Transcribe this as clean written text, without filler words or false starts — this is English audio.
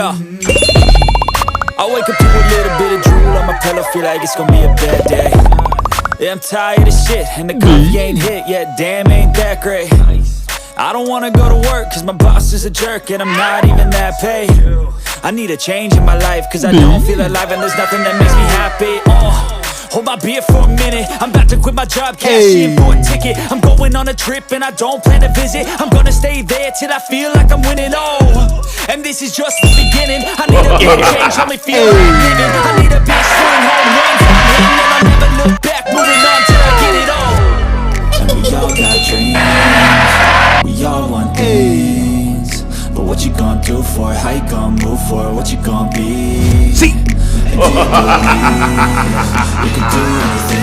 Yeah. I wake up to a little bit of drool on my pillow, feel like it's gonna be a bad day. Yeah, I'm tired of shit, and the coffee ain't hit yet, damn, ain't that great. I don't wanna go to work, cause my boss is a jerk, and I'm not even that paid. I need a change in my life, cause I don't feel alive, and there's nothing that makes me happy. Hold my beer for a minute, I'm about to quit my job, cash in for a ticket. I'm going on a trip and I don't plan to visit. I'm gonna stay there till I feel like I'm winning, oh. And this is just the beginning. I need a big change, help me feel like living. I need a big swing, home run, I'm hitting, and I'll never look back, moving on till I get it all. And we all got dreams, we all want things, but what you gonna do for it? How you gonna move for it? What you gonna be? See? You can do anything.